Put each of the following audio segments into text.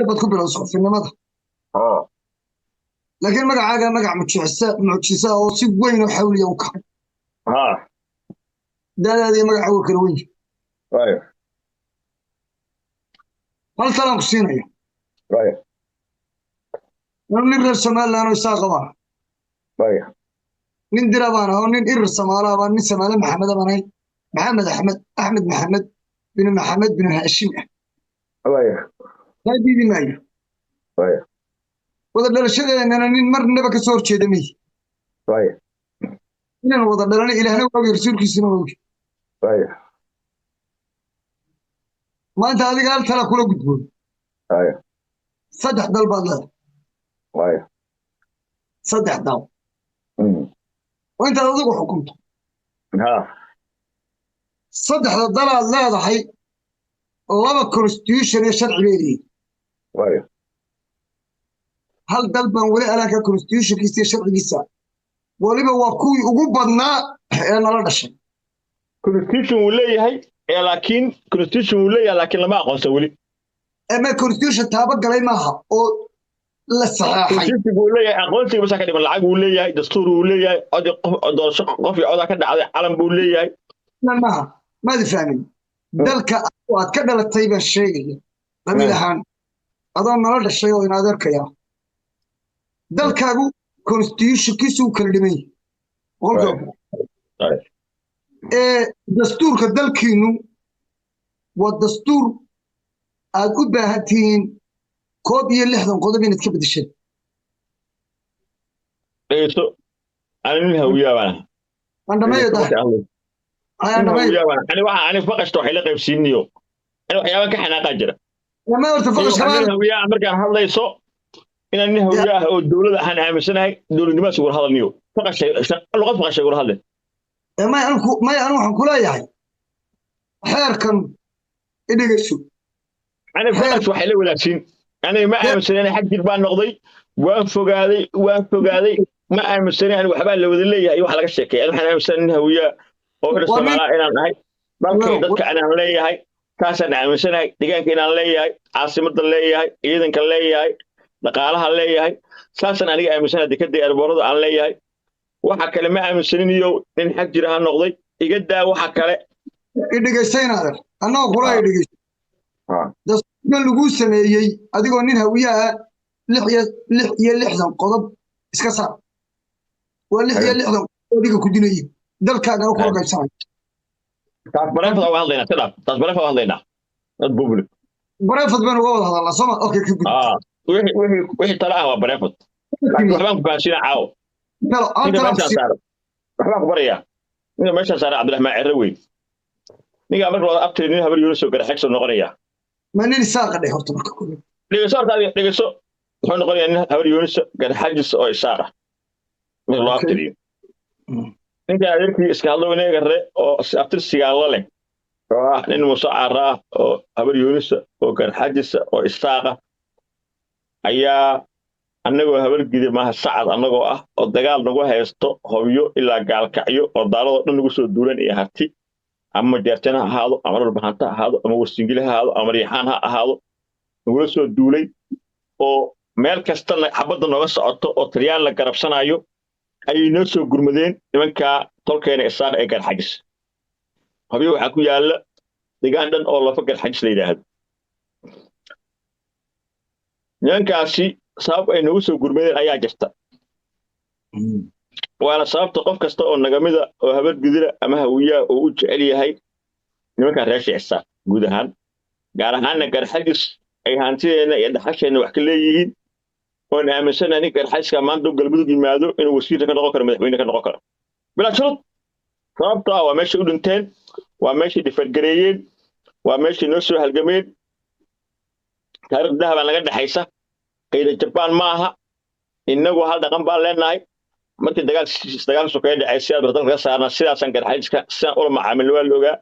بدكم بالأصوات في النمط لكن مقع عاقة مقع معجزة أو سيب وين وحاول يوقع ده هذه مقع وكروي رايح هل ترى قصينا يا رايح من غير سمال لانه يساقوا رايح من دربانا ونن إر سمالا ونن سمالا محمد بني محمد أحمد محمد بن محمد بن هاشم رايح هذه دي معي رايح وضع الشيء أن أنا نمر نبك صور شيء دمي رايح إن وضع لنا إلى هنا ويرسل كيسنا رايح ما أنت هذه قال ترى كله قدوم رايح صدح دل بالله رايح صدح دل وأنت هذا حكمته صدح دل لا ضحي الله كونستيوشن يشرع بيني رايح هل دل بان ولا أنا كونستيوشن كيس يشرع جيسا ولما وقوي وقبضنا أنا لا دشين كونستيوشن ولا هي لكن كونستيوشن ولا لكن لما أقصى ولي أما كونستيوشن تابق علي معها أو لا صحيح كونستيوشن ولا أقصى بس كده بالعقل ولا دستور ولا أدي شق قفي أدا كده علم ولا معها ما تفهمين دلك واد كذا الطيب الشيء قبل هان أظن نرد الشيء وينادر كيا دلك أبو كونستيوشن كيسو كلمي والله دستور كدلكينو والدستور أقول بهاتين كوبي اللي حضن قدمين تكبد الشيء إيه سو أنا من هوية وانا عندما يده أنا هوية وانا أنا فقش توحيل قيب سينيو أنا وحياة كحنا قاجرة لما ارتفقش كمان أنا هوية أمريكا هذا يسو إن أنا هوية والدولة أنا عامسنا دولة ما سيقول هذا النيو فقش اللغة فقش يقول هذا ما أنا كلها يعني حير كان إدي قشو أنا فقش وحيلة ولا سين أنا ما عامسنا أنا حق جربان نقضي وانفق هذه ما عامسنا أنا وحبان لو ذلي أي واحد قشك أنا عامسنا هوية أو السماء أنا هاي ممكن ضدك أنا لي هاي كاسنا عامسنا دقيقة أنا لي هاي عاصمة لي هاي إذن كان لي هاي دقالها لي هاي ساسنا أنا عامسنا دكتي أربعة عن لي هاي waxa kale ma aaminsanin iyo in xaq jira ha noqday iga daa waxa kale idhigaysaynaada annaga kula idhigaysa dastuurka lagu sameeyey adigoo nin hawiyaha 66 qodob iska saar waa 66 adiga ku dinayay dalkaagana ku qaybsanay taas bareefada waa hadlaynaa sidaa taas bareefada waa hadlaynaa dad public bareefad baan uga wada hadalnaa soma okay ka gud wixii tala ah waa bareefad laakiin waxbaan ku fahansiinaa caawo waxbaan ku barayaa ninka meeshaan saara cabdiraxmaan cerre weyn ninka marka wada abtiri nin habar yuunus oo garaxegsoo noqonaya ma nin isaaqa dheh horta marka kule dhegeyso horta adiga dhegeyso wuxuu noqonayaa nin habar yuunus garaxajis oo isaar ah mid loo abtiriyo ninka adeerkii iska hadlo wanaagare oo abtirsigaa la leh oo ah nin muuse caara ah oo habar yuunus oo garaxajis oo isaaqa ayaa annagoo habar gidi maaha sacad annagoo ah oo dagaal nagu haysto hobyo ilaa gaalkacyo oo daalado dhan nagu soo duulan iyo harti ama jeertana ha ahaado ama dhulbahanta ha ahaado ama warsingili ha ahaado ama riixaan ha ahaado nagula soo duulay oo meel kastana xabadda nooga socoto oo tiryaan la garabsanayo ayay noo soo gurmadeen nimankaa tolkeena isaaq ee garxajis hobyo waxaa ku yaalla degaan dhan oo lafa garxajis la yidhaahdo nimankaasi sabab ay nagu soo gurmadeen ayaa jirta waana sababta qof kasta oo nagamida oo habar gudira ama hawiyaa oo u jecel yahay nimanka reer shicisa guud ahaan gaar ahaanna garxajis ay hantideena iyo dhaxasheena wax ka leeyihiin oo aaminsanahay in garxajiska maanta galmudug yimaado inuu wasiir ka noqon karo madaxweyne ka noqon karo bilaa shurud sababta waa meesha u dhinteen waa meesha difargareeyeen waa meesha noo soo halgameen taariikh dahab naga dhaxaysa qayda Japan maaha inagu hal dhaqan baan leenahay markii dagaal sokeeye dhacay si aad dalka ka saarna sidaasan garxajiska san ula macaamil waa looga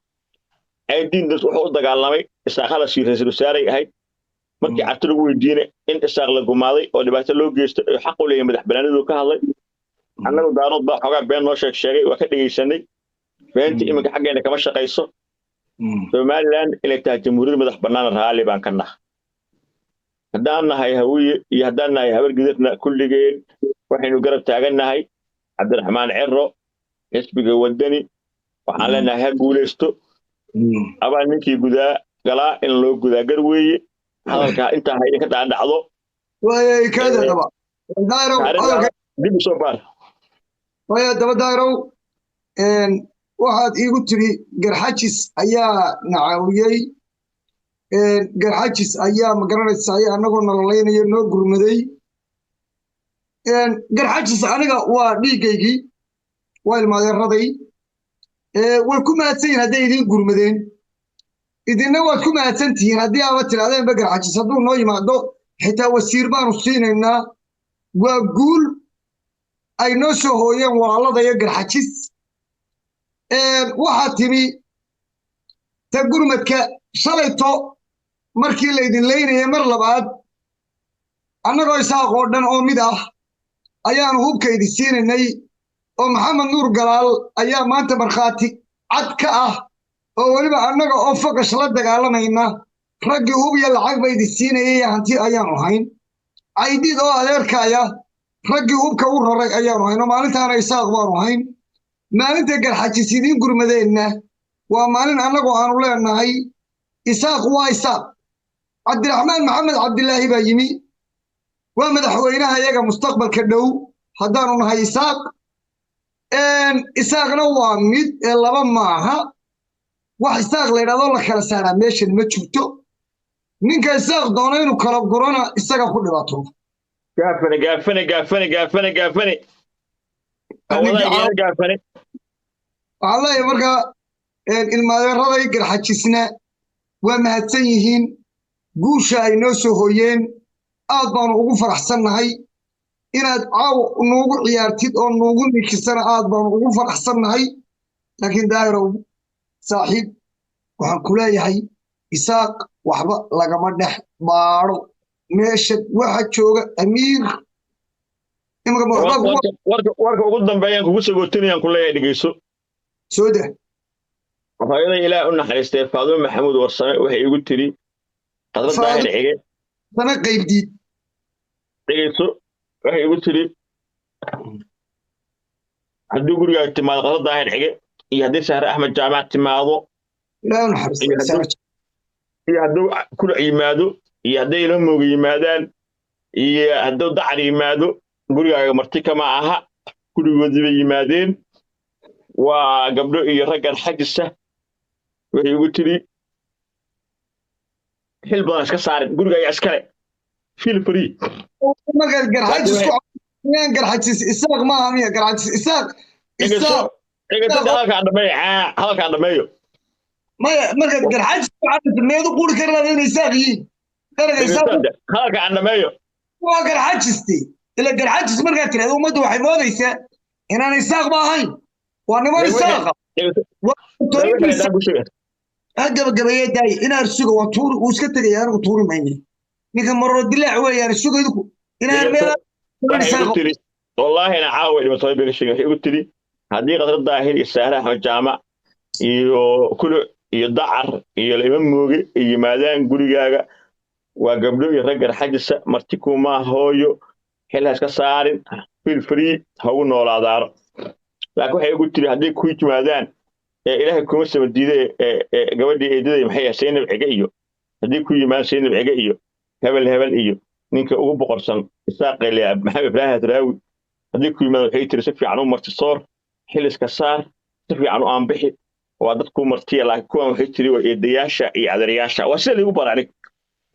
ay diin dad wuxuu u dagaalamay isaaqala ra'iisul wasaare ahayd markii carto lagu weydiinay in isaaq la gumaaday oo dhibaato loo geystay oo xaq u leeyahay madaxbannaanidu ka hadlay annagu daarood baa xogaa been noo sheegay waa ka dhageysanay beentii iminka xaggeena kama shaqayso Somaliland inay tahay jamhuuriyad madax bannaan raali baan ka nahay haddaan nahay hawiye iyo haddaan nahay habar gidirna kulligeen waxaynu garab taagannahay cabdiraxmaan ciro xisbiga wadani waxaan leenahay ha guulaysto abaa ninkii gudaa galaa in loo gudaa gar weeye hadalkaa intaa ha idinka dhaadhacdo waayay kaada qaba dayro dib usoo baar waaya daba dayro waxaad iigu tiri garxajis ayaa nacaawiyey garxajis ayaa magaranaysa ayaa anagoo nololaynayo noo gurmaday garxajis aniga waa dhiiggaygii waa ilmaadeeraday way ku mahadsan yihin hadday idiin gurmadeen idinna waad ku mahadsan tihiin haddii aaba tirahdeenba garxajis hadduu noo yimaado xitaa wasiir baanu siinaynaa waa guul ay noo soo hooyeen walaaladayo garxajis waxaa timi ta gurmadka shalayto markii laydin leynaya mar labaad annagoo isaaqoo dhan oo mid ah ayaanu hubkaydi siinaynay oo maxamed nuur galaal ayaa maanta markhaati cad ka ah oo weliba annaga oo fogash la dagaalamayna raggii hub iyo lacag baydi siinayay hanti ayaanu hayn caydid oo adeerkaya raggii hubka u raray ayaanu hayn oo maalintaana isaaq baanu hayn maalinta garxajis idiin gurmadeenna waa maalin annagoo aanu leenahay isaaq waa isaaq cabdiraxmaan maxamed cabdilaahi baa yimi waa madaxweynaha iyaga mustaqbalka dhow haddaanu nahay isaaq isaaqna waa mid ee laba maaha wax isaaq la yidhahdoo la kala saaraa meeshan ma jirto ninka isaaq doona inuu kala gurana isaga ku dhibato gaafane waxaan leeyahay marka ilmaadeeraday garxajisna waa mahadsan yihiin guusha ay noo soo hooyeen aad baanu ugu faraxsannahay inaad caaw nuugu ciyaartid oo nuugu nikisana aad baanu ugu faraxsannahay laakiin daahirow saaxiib waxaan ku leeyahay isaaq waxba lagama dhex baadho meesha waxa jooga amiir warka ugu dambeeyaan kugu sagootinayaan ku leeyahay dhegeyso soo dah hooyaday ilaah u naxariistay faadumo maxamuud warsame waxay igu tiri qadra daahir cige sana qaybdiid dhegeyso waxay igu tiri haddii gurigaaga timaado qadra daahir cige iyo haddii sahre axmed jaamac timaado ilaah u naxariistay iyo hadduu kula yimaado iyo hadday ila mooga yimaadaan iyo hadduu dacar yimaado gurigaaga marti kama aha gurigoodii bay yimaadeen waa gabdho iyo raggan xajisa waxay igu tiri xil badan iska saarin gurigaaga iskale feel free markaad garxajis isaaq maaha miya garxajis isaaq hadalkaan dhameeyo maya markaad garxajis meedu quri kara laada inay isaaq yihiin hadalkaan dhameeyo waa garxajisti ila garxajis markaad tirahdo ummaddu waxay moodaysaa inaan isaaq ma ahayn waa niman isaaqa gabagabeeye daaya inaan suga waa tuuri uu iska tegaya anigu tuuri mayne ninka maroro dilaac weeyaan suga idinku inaan wallaahina caawa dhimatooy bay ka sheegay waxay igu tiri haddii qadra daahir iyo sahre axmed jaamac iyo kulu iyo dacar iyo lima mooge ay yimaadaan gurigaaga waa gabdho iyo rag garxajisa marti kuma hooyo xil ha iska saarin feel free ha ugu noolaadaano laakiin waxay igu tiri hadday ku yimaadaan ilaahay kuma saba diiday gabadhii eedaday maxay ahayd Saynab Cige iyo haddii ku yimaadaan Saynab Cige iyo hebel iyo ninka ugu boqorsan isaaqay maxamed ibraahim hadraawi haddii ku yimaadaan waxay tiri si fiican u marti soor xil iska saar si fiican u aanbixi waa dadku martiya laakiin kuwan waxay tiri waa eedayaasha iyo adeerayaasha waa sida lagu baray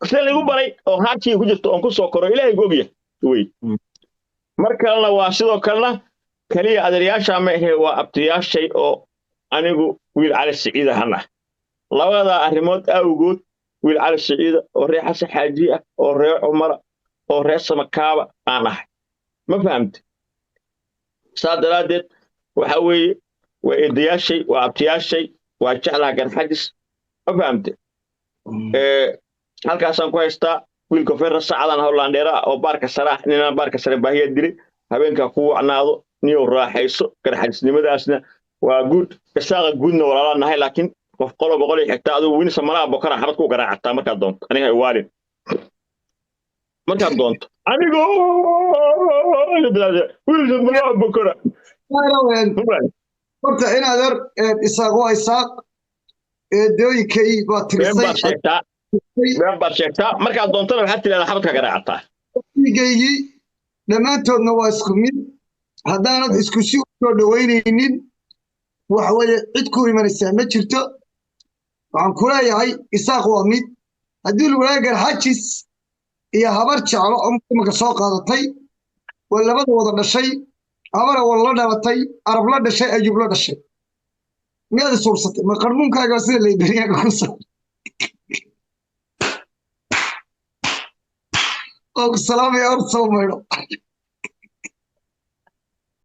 sida lagu baray oo haantii ku jirto oo ku soo koro ilaahay goobiya way markalena waa sidoo kalena kaliya adeerayaasha ma ahe waa abtiyaashay oo anigu wiil cali siciid ahana labada arrimood awgood wiil cali siciid oo reer xasan xaaji ah oo reer cumar oo reer samakaaba aan ahay ma fahamtay saadalaadeed waxa weeye waa eedayaashay waa abtiyaashay waa jeclaha garxajis ma fahamtay halkaasaan ku haystaa wiilka feerra saacadan howlandheera oo baarka sare ah ninaan baarka sare baahiyaa dilay habeenkaa ku wacnaado niyow raaxayso garxajisnimadaasna waa guud isaaqa guudna walaalaa nahay laakiin qof qolo boqol iyo xigta adigu wini samanaha bokara xabad ku garaacataa markaad doonto aniga ay waalin markaad doonto anigoo wiilka magaca bukura horta in adeer isaaq waa isaaq dooyinkay baa tirisay been baad sheegtaa markaad doontana waxaad tidhahdaa xabadka garaacataa gaygii dhammaantoodna waa isku mid haddaanad isku si u soo dhaweynaynin waxa weeye cid ku imanaysaa ma jirto waxaan ku leeyahay isaaq waa mid haddii lagu leeyahay garxajis iyo habar jeclo oo imika soo qaadatay waa labada wada dhashay habara wala la dhalatay arab la dhashay ayub la dhashay miyaad isuursatay ma qarmuunkaaga sida layberiyaga ku soo oo salaamay or soo maydho